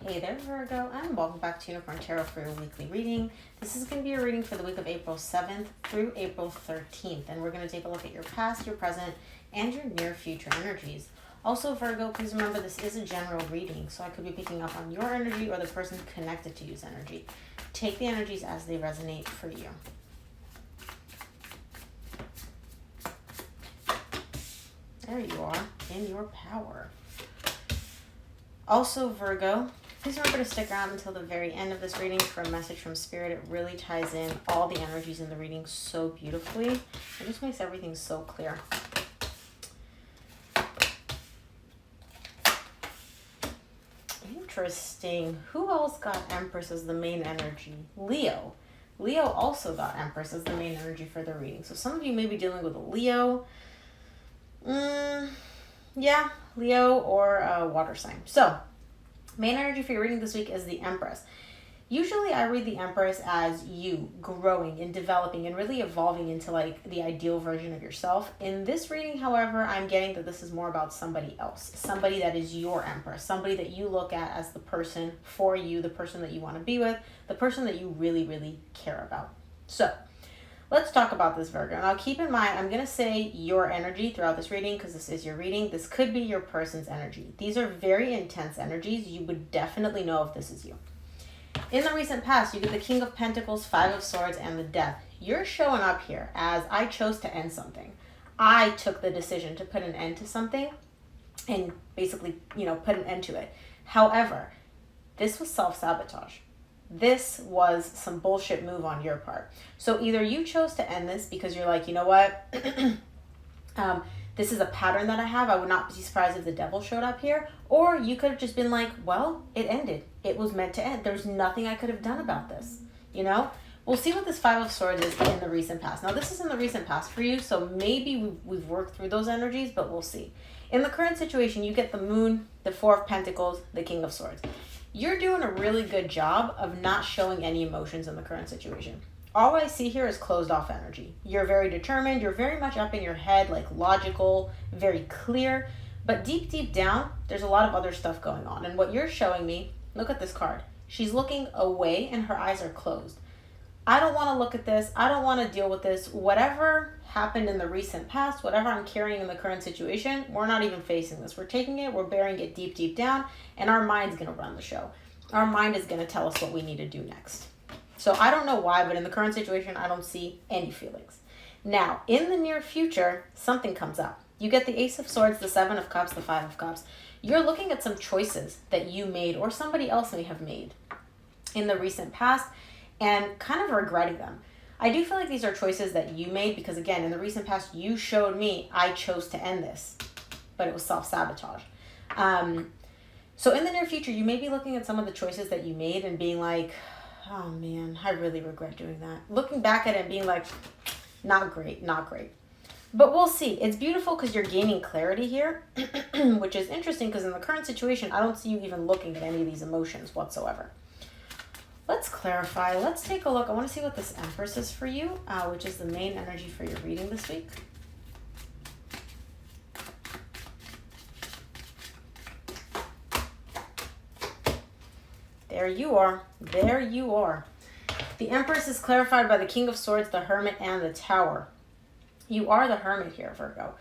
Hey there, Virgo, and welcome back to Unicorn Tarot for your weekly reading. This is going to be a reading for the week of April 7th through April 13th, and we're going to take a look at your past, your present, and your near future energies. Also, Virgo, please remember this is a general reading, so I could be picking up on your energy or the person connected to you's energy. Take the energies as they resonate for you. There you are, in your power. Also, Virgo, please remember to stick around until the very end of this reading for a message from Spirit. It really ties in all the energies in the reading so beautifully. It just makes everything so clear. Interesting. Who else got Empress as the main energy? Leo. Leo also got Empress as the main energy for the reading. So some of you may be dealing with a Leo. Yeah, Leo or a water sign. So, main energy for your reading this week is the Empress. Usually I read the Empress as you growing and developing and really evolving into like the ideal version of yourself. In this reading, however, I'm getting that this is more about somebody else, somebody that is your Empress, somebody that you look at as the person for you, the person that you want to be with, the person that you really, really care about. So, let's talk about this, Virgo. Now, keep in mind, I'm going to say your energy throughout this reading because this is your reading. This could be your person's energy. These are very intense energies. You would definitely know if this is you. In the recent past, you get the King of Pentacles, Five of Swords, and the Death. You're showing up here as I chose to end something. I took the decision to put an end to something and basically, put an end to it. However, this was self-sabotage. This was some bullshit move on your part. So either you chose to end this because you're like, you know what? This is a pattern that I have. I would not be surprised if the devil showed up here. Or you could have just been like, well, it ended. It was meant to end. There's nothing I could have done about this. We'll see what this Five of Swords is in the recent past. Now, this is in the recent past for you, so maybe we've worked through those energies, but we'll see. In the current situation, you get the Moon, the Four of Pentacles, the King of Swords. You're doing a really good job of not showing any emotions in the current situation. All I see here is closed off energy. You're very determined. You're very much up in your head, like logical, very clear. But deep, deep down, there's a lot of other stuff going on. And what you're showing me, look at this card. She's looking away and her eyes are closed. I don't want to look at this. I don't want to deal with this. Whatever happened in the recent past, whatever I'm carrying in the current situation, we're not even facing this. We're taking it, we're burying it deep, deep down, and our mind's going to run the show. Our mind is going to tell us what we need to do next. So I don't know why, but in the current situation, I don't see any feelings. Now, in the near future, something comes up. You get the Ace of Swords, the Seven of Cups, the Five of Cups. You're looking at some choices that you made or somebody else may have made in the recent past and kind of regretting them. I do feel like these are choices that you made because, again, in the recent past, you showed me I chose to end this, but it was self-sabotage. So in the near future, you may be looking at some of the choices that you made and being like, oh man, I really regret doing that. Looking back at it and being like, not great, not great. But we'll see. It's beautiful because you're gaining clarity here, which is interesting because in the current situation, I don't see you even looking at any of these emotions whatsoever. Let's clarify. Let's take a look. I want to see what this Empress is for you, which is the main energy for your reading this week. There you are. There you are. The Empress is clarified by the King of Swords, the Hermit, and the Tower. You are the Hermit here, Virgo.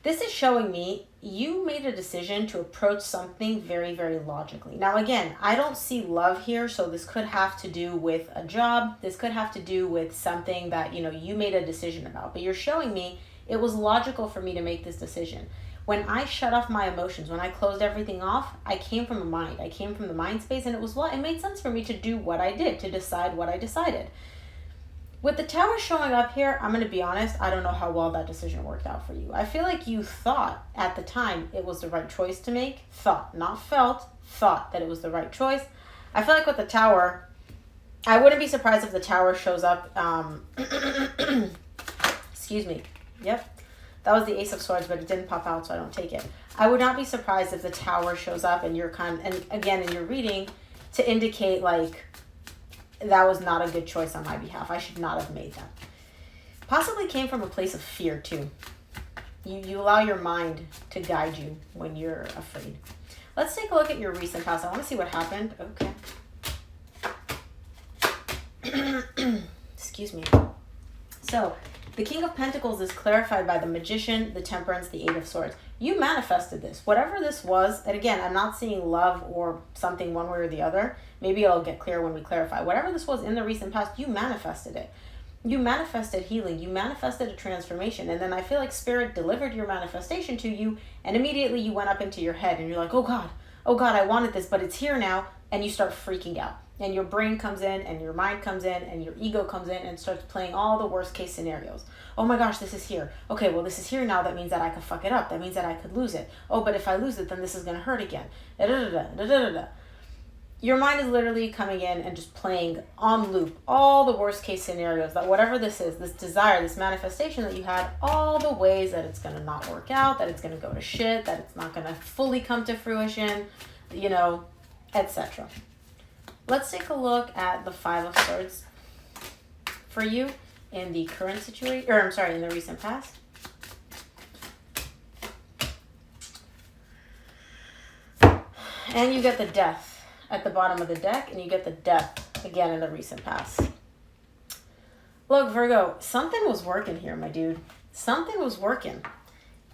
This is showing me you made a decision to approach something very, very logically. Now, again, I don't see love here, so this could have to do with a job. This could have to do with something that, you made a decision about. But you're showing me it was logical for me to make this decision. When I shut off my emotions, when I closed everything off, I came from a mind. I came from the mind space, and it made sense for me to do what I did, to decide what I decided. With the Tower showing up here, I'm going to be honest, I don't know how well that decision worked out for you. I feel like you thought at the time it was the right choice to make. Thought, not felt, thought that it was the right choice. I feel like with the Tower, I wouldn't be surprised if the Tower shows up. Excuse me. Yep. That was the Ace of Swords, but it didn't pop out, so I don't take it. I would not be surprised if the Tower shows up and you're and again, in your reading, to indicate like, that was not a good choice on my behalf. I should not have made that. Possibly came from a place of fear too. You allow your mind to guide you when you're afraid. Let's take a look at your recent past. I want to see what happened. Okay. Excuse me. So, the King of Pentacles is clarified by the Magician, the Temperance, the Eight of Swords. You manifested this. Whatever this was, and again, I'm not seeing love or something one way or the other. Maybe it'll get clear when we clarify. Whatever this was in the recent past, you manifested it. You manifested healing. You manifested a transformation. And then I feel like Spirit delivered your manifestation to you, and immediately you went up into your head and you're like, oh God, I wanted this, but it's here now. And you start freaking out. And your brain comes in and your mind comes in and your ego comes in and starts playing all the worst case scenarios. Oh my gosh, this is here. Okay, well, this is here now. That means that I could fuck it up. That means that I could lose it. Oh, but if I lose it, then this is going to hurt again. Your mind is literally coming in and just playing on loop all the worst case scenarios, that whatever this is, this desire, this manifestation that you had, all the ways that it's going to not work out, that it's going to go to shit, that it's not going to fully come to fruition, etc. Let's take a look at the Five of Swords for you in the current situation, in the recent past. And you get the Death at the bottom of the deck, and you get the Death again in the recent past. Look, Virgo, something was working here, my dude. Something was working.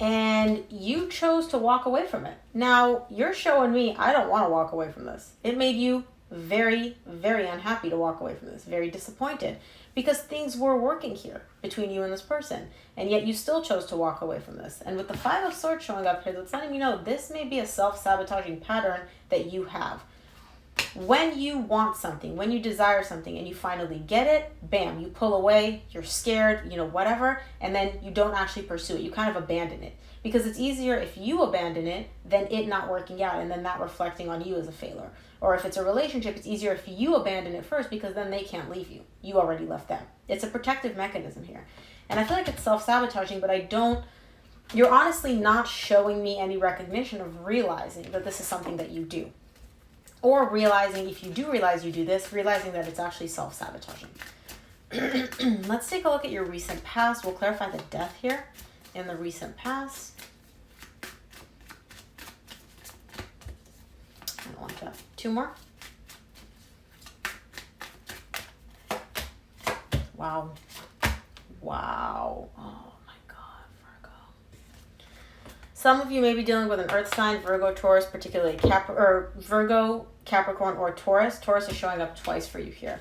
And you chose to walk away from it. Now, you're showing me I don't want to walk away from this. It made you very, very unhappy to walk away from this. Very disappointed. Because things were working here between you and this person. And yet you still chose to walk away from this. And with the Five of Swords showing up here, that's letting me know this may be a self-sabotaging pattern that you have. When you want something, when you desire something and you finally get it, bam, you pull away, you're scared, whatever, and then you don't actually pursue it. You kind of abandon it. Because it's easier if you abandon it than it not working out and then that reflecting on you as a failure. Or if it's a relationship, it's easier if you abandon it first because then they can't leave you. You already left them. It's a protective mechanism here. And I feel like it's self-sabotaging, but you're honestly not showing me any recognition of realizing that this is something that you do. Or realizing, if you do realize you do this, realizing that it's actually self-sabotaging. Let's take a look at your recent past. We'll clarify the Death here in the recent past. I don't like that. Two more. Wow. Oh my God, Virgo. Some of you may be dealing with an earth sign, Virgo, Taurus, particularly Virgo, Capricorn, or Taurus. Taurus is showing up twice for you here.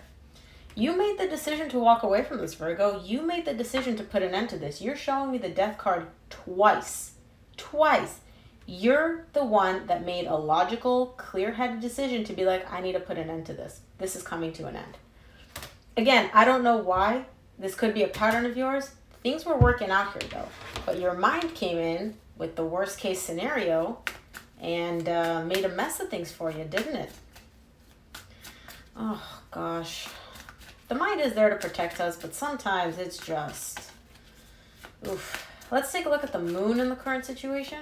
You made the decision to walk away from this, Virgo. You made the decision to put an end to this. You're showing me the Death card twice. You're the one that made a logical, clear-headed decision to be like, I need to put an end to this. This is coming to an end. Again, I don't know why. This could be a pattern of yours. Things were working out here, though. But your mind came in with the worst-case scenario and made a mess of things for you, didn't it? Oh, gosh. The mind is there to protect us, but sometimes it's just... Oof. Let's take a look at the Moon in the current situation.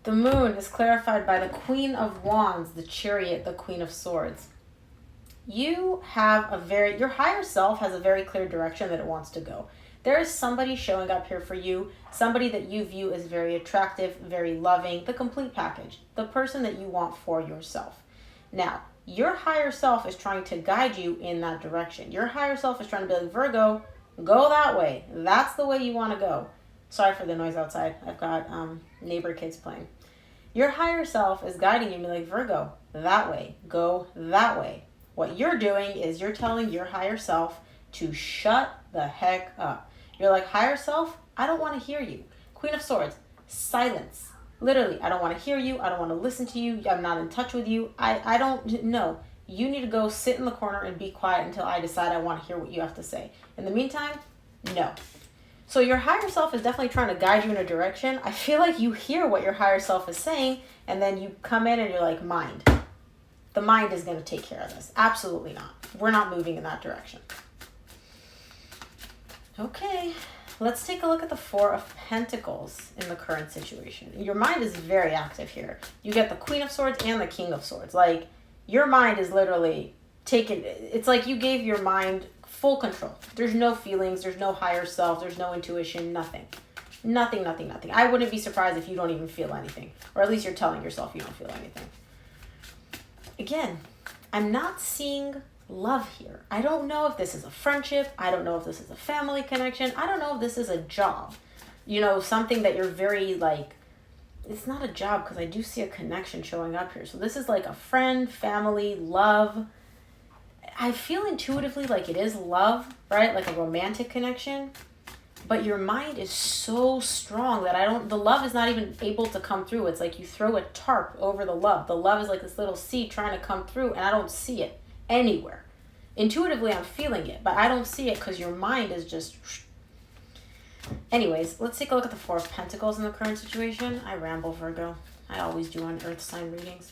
The Moon is clarified by the Queen of Wands, the Chariot, the Queen of Swords. Your higher self has a very clear direction that it wants to go. There is somebody showing up here for you, somebody that you view as very attractive, very loving, the complete package, the person that you want for yourself. Now, your higher self is trying to guide you in that direction. Your higher self is trying to be like, Virgo, go that way. That's the way you want to go. Sorry for the noise outside. I've got neighbor kids playing. Your higher self is guiding you and be like, Virgo, that way. Go that way. What you're doing is you're telling your higher self to shut the heck up. You're like, higher self, I don't want to hear you. Queen of Swords, silence. Literally, I don't want to hear you. I don't want to listen to you. I'm not in touch with you. I don't know. You need to go sit in the corner and be quiet until I decide I want to hear what you have to say. In the meantime, no. So your higher self is definitely trying to guide you in a direction. I feel like you hear what your higher self is saying, and then you come in and you're like, mind. The mind is going to take care of this. Absolutely not. We're not moving in that direction. Okay, let's take a look at the Four of Pentacles in the current situation. Your mind is very active here. You get the Queen of Swords and the King of Swords. Like, your mind is literally taken. It's like you gave your mind full control. There's no feelings, there's no higher self, there's no intuition, nothing. Nothing, nothing, nothing. I wouldn't be surprised if you don't even feel anything. Or at least you're telling yourself you don't feel anything. Again, I'm not seeing love here. I don't know if this is a friendship. I don't know if this is a family connection. I don't know if this is a job. You know, something that you're very like, it's not a job because I do see a connection showing up here. So this is like a friend, family, love. I feel intuitively like it is love, right? Like a romantic connection. But your mind is so strong that the love is not even able to come through. It's like you throw a tarp over the love. The love is like this little seed trying to come through, and I don't see it anywhere. Intuitively, I'm feeling it, but I don't see it because your mind is just... Anyways, let's take a look at the Four of Pentacles in the current situation. I ramble, Virgo. I always do on Earth sign readings.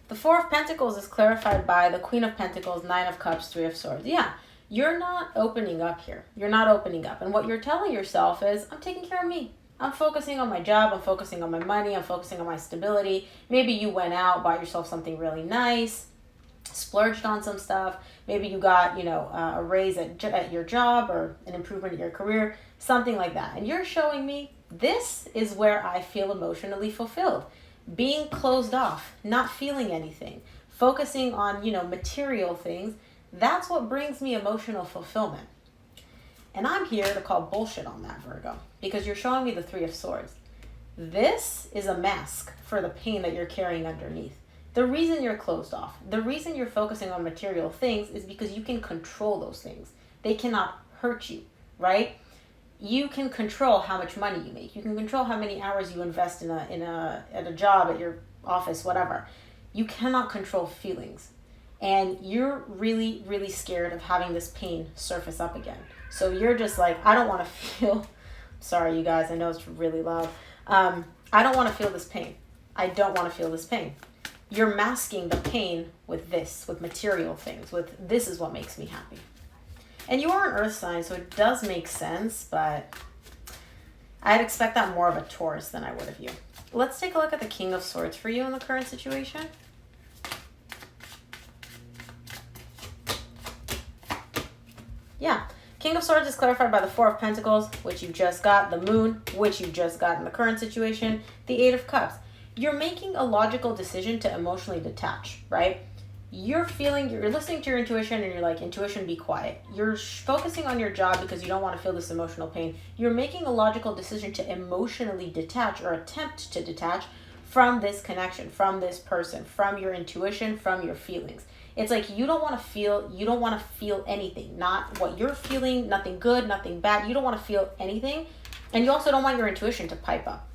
The Four of Pentacles is clarified by the Queen of Pentacles, Nine of Cups, Three of Swords. Yeah, you're not opening up here. You're not opening up. And what you're telling yourself is, I'm taking care of me. I'm focusing on my job. I'm focusing on my money. I'm focusing on my stability. Maybe you went out, bought yourself something really nice, splurged on some stuff. Maybe you got, a raise at your job or an improvement in your career, something like that. And you're showing me this is where I feel emotionally fulfilled. Being closed off, not feeling anything, focusing on, material things, that's what brings me emotional fulfillment. And I'm here to call bullshit on that, Virgo, because you're showing me the Three of Swords. This is a mask for the pain that you're carrying underneath. The reason you're closed off, the reason you're focusing on material things is because you can control those things. They cannot hurt you, right? You can control how much money you make. You can control how many hours you invest at a job, at your office, whatever. You cannot control feelings. And you're really, really scared of having this pain surface up again. So you're just like, I don't want to feel, sorry you guys, I know it's really loud. I don't want to feel this pain. I don't want to feel this pain. You're masking the pain with this, with material things, with this is what makes me happy. And you are an earth sign, so it does make sense, but I'd expect that more of a Taurus than I would of you. Let's take a look at the King of Swords for you in the current situation. Yeah, King of Swords is clarified by the Four of Pentacles, which you just got, the Moon, which you just got in the current situation, the Eight of Cups. You're making a logical decision to emotionally detach, right? You're listening to your intuition and you're like, intuition, be quiet. You're focusing on your job because you don't want to feel this emotional pain. You're making a logical decision to emotionally detach or attempt to detach from this connection, from this person, from your intuition, from your feelings. It's like you don't want to feel anything, not what you're feeling, nothing good, nothing bad. You don't want to feel anything. And you also don't want your intuition to pipe up.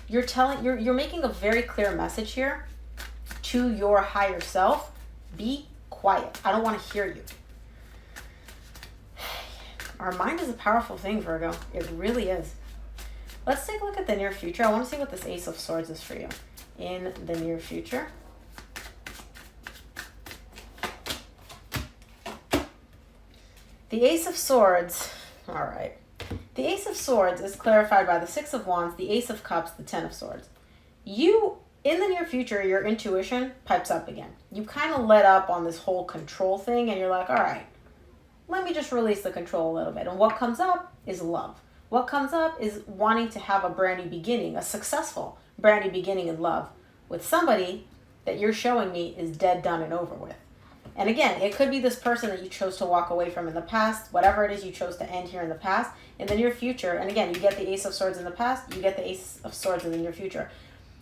You're making a very clear message here to your higher self. Be quiet. I don't want to hear you. Our mind is a powerful thing, Virgo. It really is. Let's take a look at the near future. I want to see what this Ace of Swords is for you in the near future. The Ace of Swords. All right. The Ace of Swords is clarified by the Six of Wands, the Ace of Cups, the Ten of Swords. In the near future, your intuition pipes up again. You kind of let up on this whole control thing and you're like, all right, let me just release the control a little bit. And what comes up is love. What comes up is wanting to have a brand new beginning, a successful brand new beginning in love with somebody that you're showing me is dead, done, and over with. And again, it could be this person that you chose to walk away from in the past, whatever it is you chose to end here in the past, in the near future. And again, you get the Ace of Swords in the past, you get the Ace of Swords in the near future.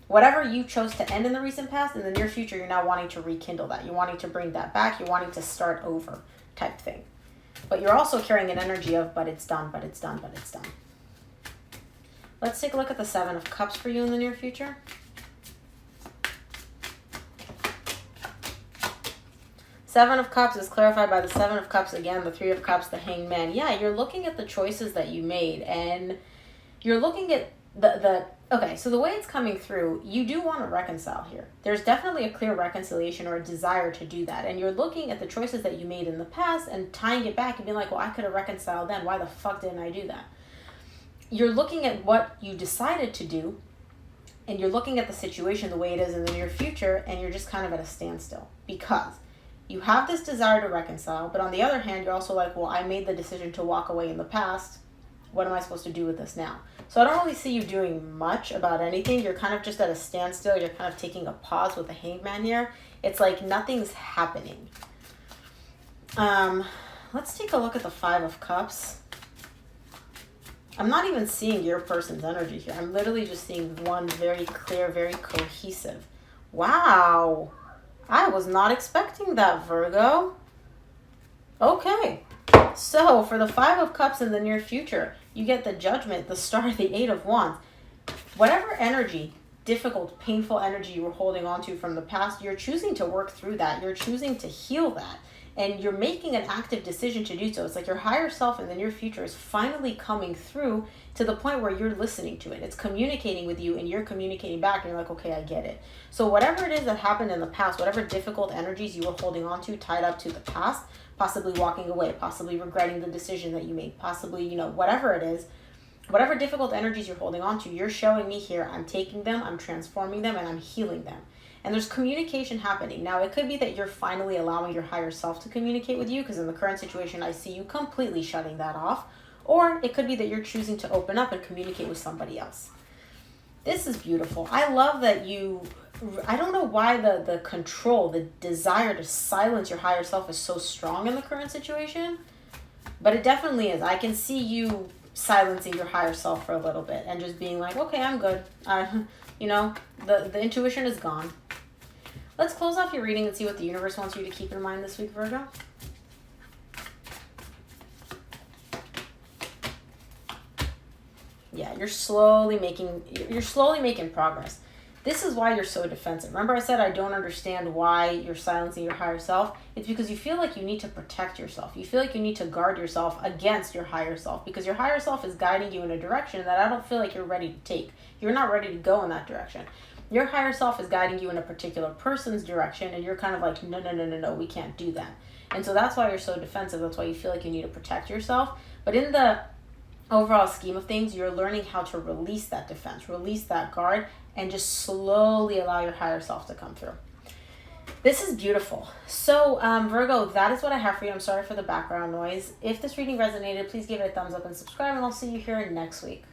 Whatever you chose to end in the recent past, in the near future, you're now wanting to rekindle that. You're wanting to bring that back. You're wanting to start over type thing. But you're also carrying an energy of, but it's done, but it's done, but it's done. Let's take a look at the Seven of Cups for you in the near future. Seven of Cups is clarified by the Seven of Cups again, the Three of Cups, the Hanged Man. Yeah, you're looking at the choices that you made, and you're looking at okay, so the way it's coming through, you do want to reconcile here. There's definitely a clear reconciliation or a desire to do that. And you're looking at the choices that you made in the past and tying it back and being like, well, I could have reconciled then. Why the fuck didn't I do that? You're looking at what you decided to do and you're looking at the situation the way it is in the near future, and you're just kind of at a standstill because you have this desire to reconcile, but on the other hand, you're also like, well, I made the decision to walk away in the past. What am I supposed to do with this now? So I don't really see you doing much about anything. You're kind of just at a standstill. You're kind of taking a pause with the Hangman here. It's like nothing's happening. Let's take a look at the Five of Cups. I'm not even seeing your person's energy here. I'm literally just seeing one very clear, very cohesive. Wow. I was not expecting that, Virgo. Okay. So for the Five of Cups in the near future, you get the Judgment, the Star, the Eight of Wands. Whatever energy, difficult, painful energy you were holding on to from the past, you're choosing to work through that. You're choosing to heal that. And you're making an active decision to do so. It's like your higher self in the near future is finally coming through to the point where you're listening to it. It's communicating with you and you're communicating back and you're like, okay, I get it. So whatever it is that happened in the past, whatever difficult energies you were holding on to, tied up to the past, possibly walking away, possibly regretting the decision that you made, possibly, whatever it is, whatever difficult energies you're holding on to, you're showing me here, I'm taking them, I'm transforming them, and I'm healing them. And there's communication happening. Now, it could be that you're finally allowing your higher self to communicate with you, because in the current situation, I see you completely shutting that off. Or it could be that you're choosing to open up and communicate with somebody else. This is beautiful. I love that I don't know why the control, the desire to silence your higher self is so strong in the current situation, but it definitely is. I can see you silencing your higher self for a little bit and just being like, okay, I'm good. The intuition is gone. Let's close off your reading and see what the universe wants you to keep in mind this week, Virgo. Yeah, you're slowly making progress. This is why you're so defensive. Remember I said I don't understand why you're silencing your higher self? It's because you feel like you need to protect yourself. You feel like you need to guard yourself against your higher self because your higher self is guiding you in a direction that I don't feel like you're ready to take. You're not ready to go in that direction. Your higher self is guiding you in a particular person's direction and you're kind of like, no, we can't do that. And so that's why you're so defensive. That's why you feel like you need to protect yourself. But in the overall scheme of things, you're learning how to release that defense, release that guard, and just slowly allow your higher self to come through. This is beautiful. So, Virgo, that is what I have for you. I'm sorry for the background noise. If this reading resonated, please give it a thumbs up and subscribe, and I'll see you here next week.